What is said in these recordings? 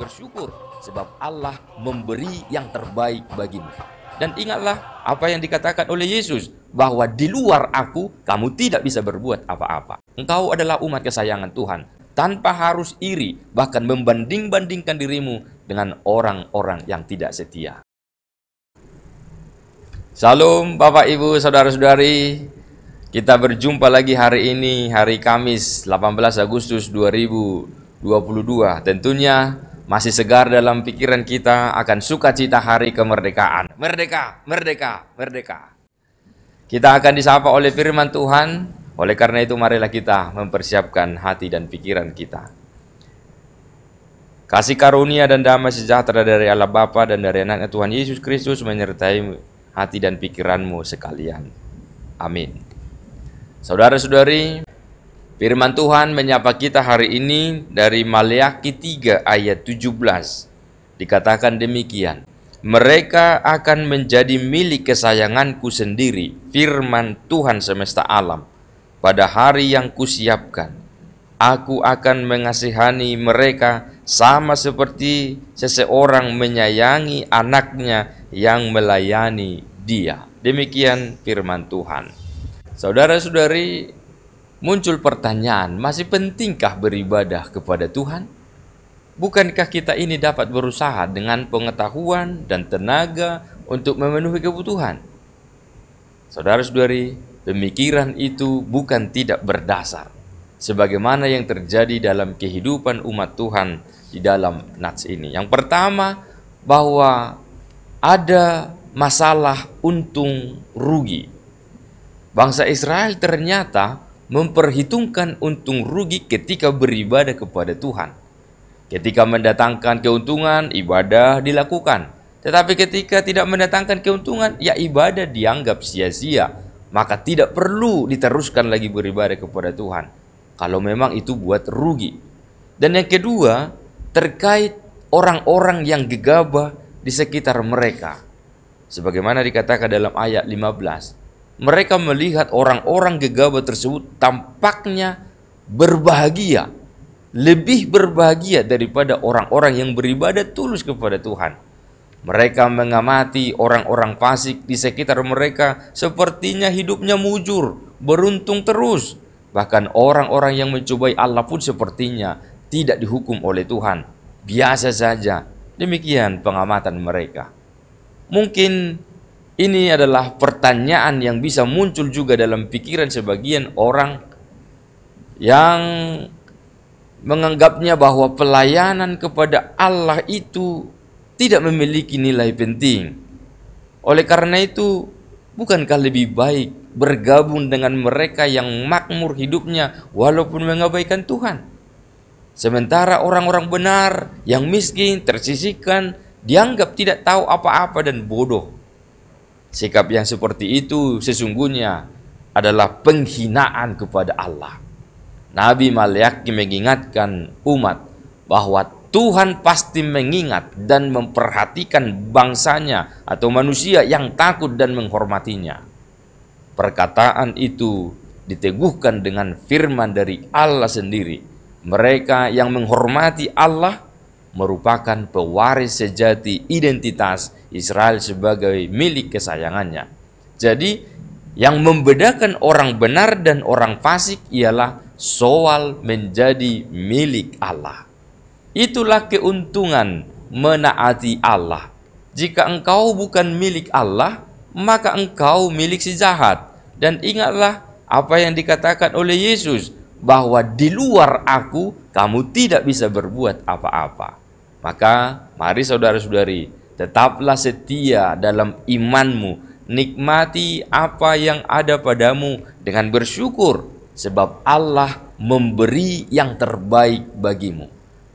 bersyukur sebab Allah memberi yang terbaik bagimu. Dan ingatlah apa yang dikatakan oleh Yesus, bahwa di luar aku kamu tidak bisa berbuat apa-apa. Engkau adalah umat kesayangan Tuhan, tanpa harus iri, bahkan membanding-bandingkan dirimu dengan orang-orang yang tidak setia. Salam Bapak Ibu Saudara-saudari. Kita berjumpa lagi hari ini, hari Kamis 18 Agustus 2022. Tentunya masih segar dalam pikiran kita akan sukacita hari kemerdekaan. Merdeka, merdeka, merdeka. Kita akan disapa oleh firman Tuhan. Oleh karena itu marilah kita mempersiapkan hati dan pikiran kita. Kasih karunia dan damai sejahtera dari Allah Bapa dan dari Anaknya Tuhan Yesus Kristus menyertai hati dan pikiranmu sekalian. Amin. Saudara-saudari, firman Tuhan menyapa kita hari ini dari Maleakhi 3 ayat 17. Dikatakan demikian, mereka akan menjadi milik kesayanganku sendiri, firman Tuhan semesta alam. Pada hari yang kusiapkan, aku akan mengasihani mereka sama seperti seseorang menyayangi anaknya yang melayani dia. Demikian firman Tuhan. Saudara-saudari, muncul pertanyaan, masih pentingkah beribadah kepada Tuhan? Bukankah kita ini dapat berusaha dengan pengetahuan dan tenaga untuk memenuhi kebutuhan? Saudara-saudari, pemikiran itu bukan tidak berdasar, sebagaimana yang terjadi dalam kehidupan umat Tuhan di dalam nats ini. Yang pertama, bahwa ada masalah untung rugi. Bangsa Israel ternyata memperhitungkan untung rugi ketika beribadah kepada Tuhan. Ketika mendatangkan keuntungan, ibadah dilakukan. Tetapi ketika tidak mendatangkan keuntungan, ya ibadah dianggap sia-sia. Maka tidak perlu diteruskan lagi beribadah kepada Tuhan, kalau memang itu buat rugi. Dan yang kedua, terkait orang-orang yang gegabah di sekitar mereka. Sebagaimana dikatakan dalam ayat 15. Mereka melihat orang-orang gegabah tersebut tampaknya berbahagia, lebih berbahagia daripada orang-orang yang beribadah tulus kepada Tuhan. Mereka mengamati orang-orang fasik di sekitar mereka, sepertinya hidupnya mujur, beruntung terus. Bahkan orang-orang yang mencobai Allah pun sepertinya tidak dihukum oleh Tuhan, biasa saja. Demikian pengamatan mereka. Mungkin ini adalah pertanyaan yang bisa muncul juga dalam pikiran sebagian orang yang menganggapnya bahwa pelayanan kepada Allah itu tidak memiliki nilai penting. Oleh karena itu, bukankah lebih baik bergabung dengan mereka yang makmur hidupnya walaupun mengabaikan Tuhan? Sementara orang-orang benar yang miskin, tersisihkan, dianggap tidak tahu apa-apa dan bodoh. Sikap yang seperti itu sesungguhnya adalah penghinaan kepada Allah. Nabi Maleakhi mengingatkan umat bahwa Tuhan pasti mengingat dan memperhatikan bangsanya atau manusia yang takut dan menghormatinya. Perkataan itu diteguhkan dengan firman dari Allah sendiri. Mereka yang menghormati Allah merupakan pewaris sejati identitas Israel sebagai milik kesayangannya. Jadi yang membedakan orang benar dan orang fasik ialah soal menjadi milik Allah. Itulah keuntungan menaati Allah. Jika engkau bukan milik Allah, maka engkau milik si jahat. Dan ingatlah apa yang dikatakan oleh Yesus, bahwa di luar aku kamu tidak bisa berbuat apa-apa. Maka mari saudara-saudari, tetaplah setia dalam imanmu, nikmati apa yang ada padamu dengan bersyukur, sebab Allah memberi yang terbaik bagimu.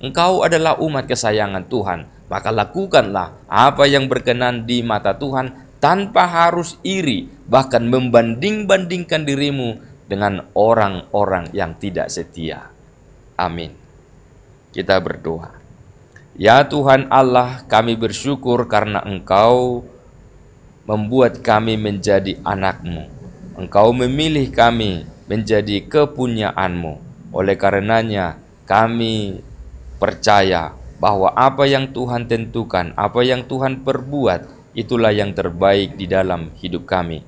Engkau adalah umat kesayangan Tuhan, maka lakukanlah apa yang berkenan di mata Tuhan tanpa harus iri, bahkan membanding-bandingkan dirimu dengan orang-orang yang tidak setia. Amin. Kita berdoa. Ya Tuhan Allah, kami bersyukur karena Engkau membuat kami menjadi anak-Mu. Engkau memilih kami menjadi kepunyaan-Mu. Oleh karenanya kami percaya bahwa apa yang Tuhan tentukan, apa yang Tuhan perbuat, itulah yang terbaik di dalam hidup kami.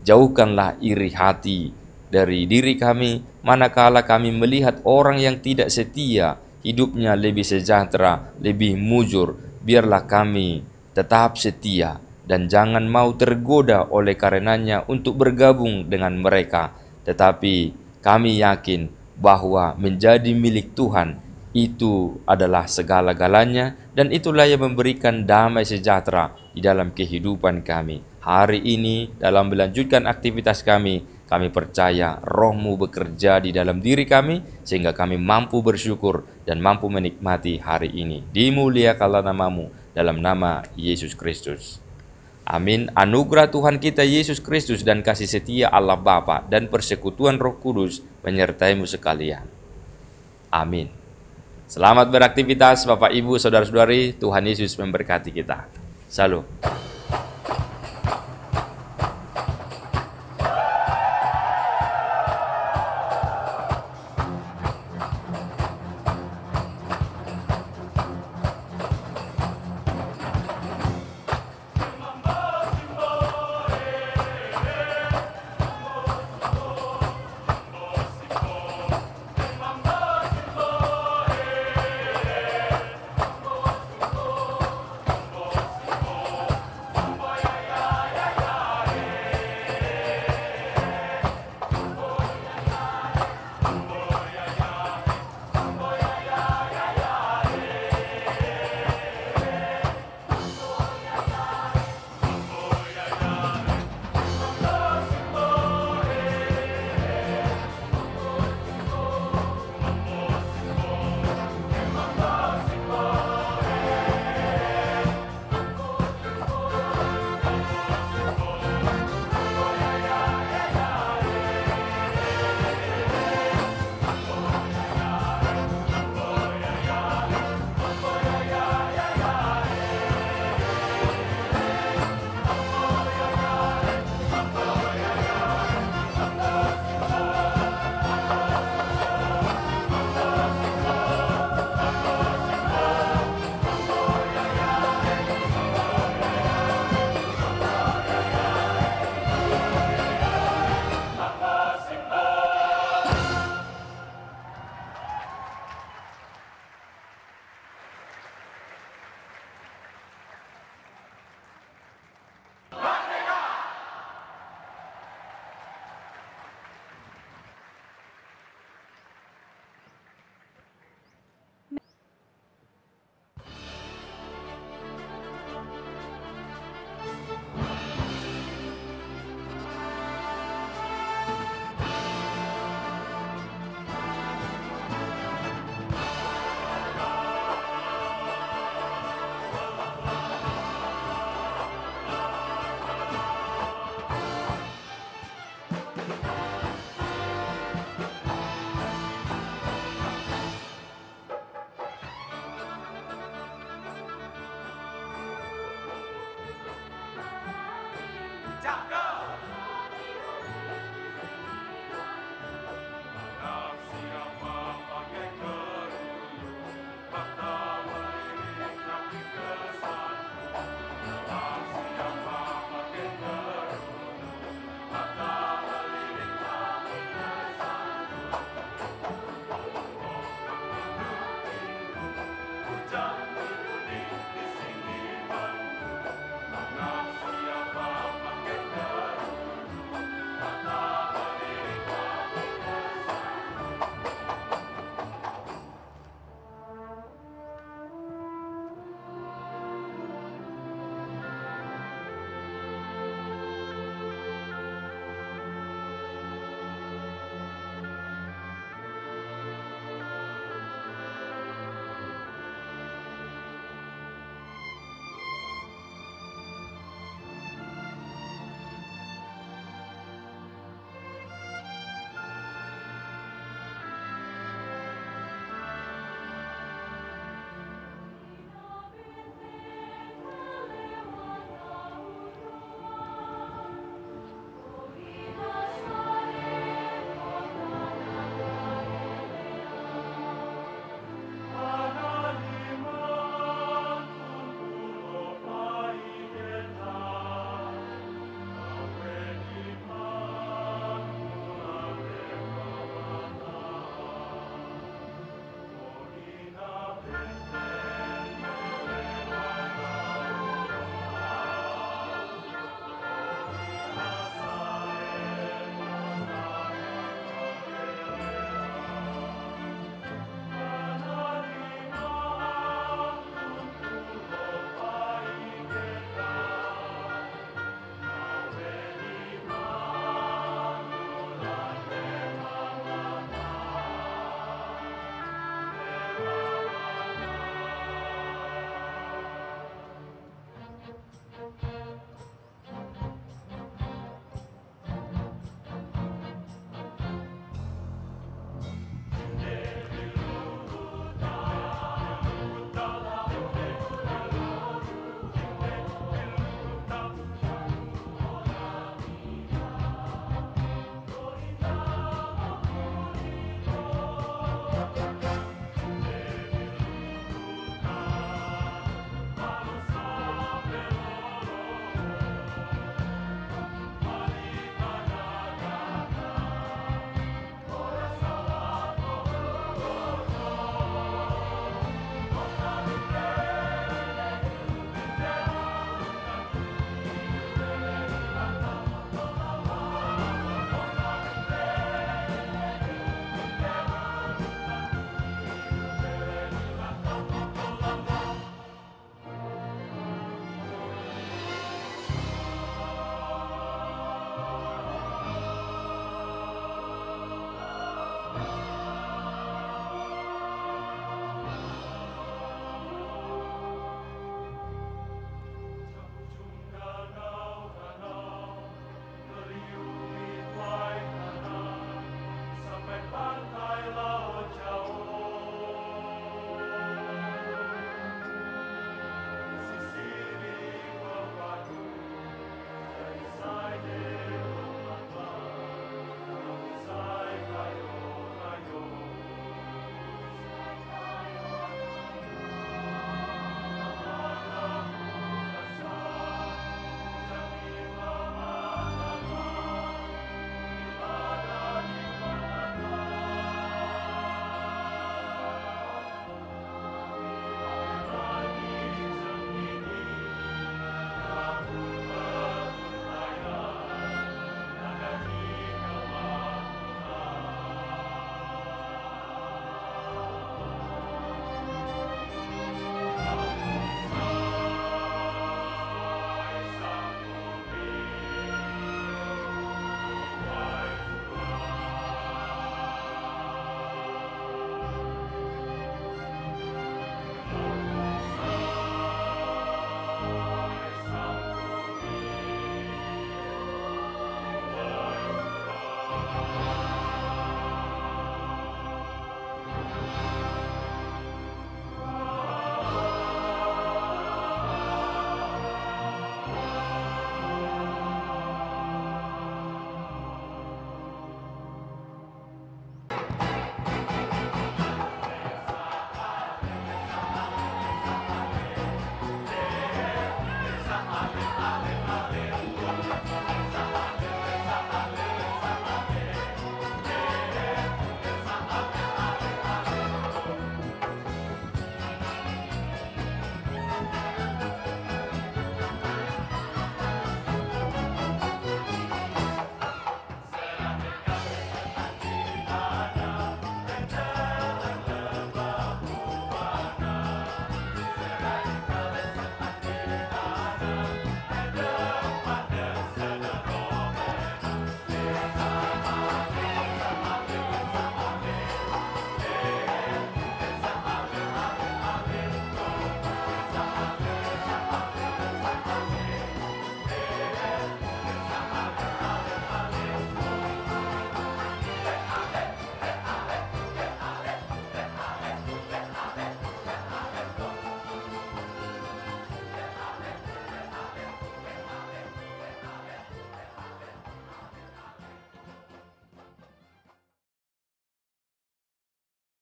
Jauhkanlah iri hati dari diri kami, manakala kami melihat orang yang tidak setia, hidupnya lebih sejahtera, lebih mujur. Biarlah kami tetap setia dan jangan mau tergoda oleh karenanya untuk bergabung dengan mereka. Tetapi kami yakin bahwa menjadi milik Tuhan itu adalah segala-galanya, dan itulah yang memberikan damai sejahtera di dalam kehidupan kami. Hari ini dalam melanjutkan aktivitas kami percaya Roh-Mu bekerja di dalam diri kami sehingga kami mampu bersyukur dan mampu menikmati hari ini. Dimuliakanlah nama-Mu dalam nama Yesus Kristus. Amin. Anugerah Tuhan kita Yesus Kristus dan kasih setia Allah Bapa dan persekutuan Roh Kudus menyertai-mu sekalian. Amin. Selamat beraktivitas Bapak Ibu Saudara-saudari. Tuhan Yesus memberkati kita. Salam.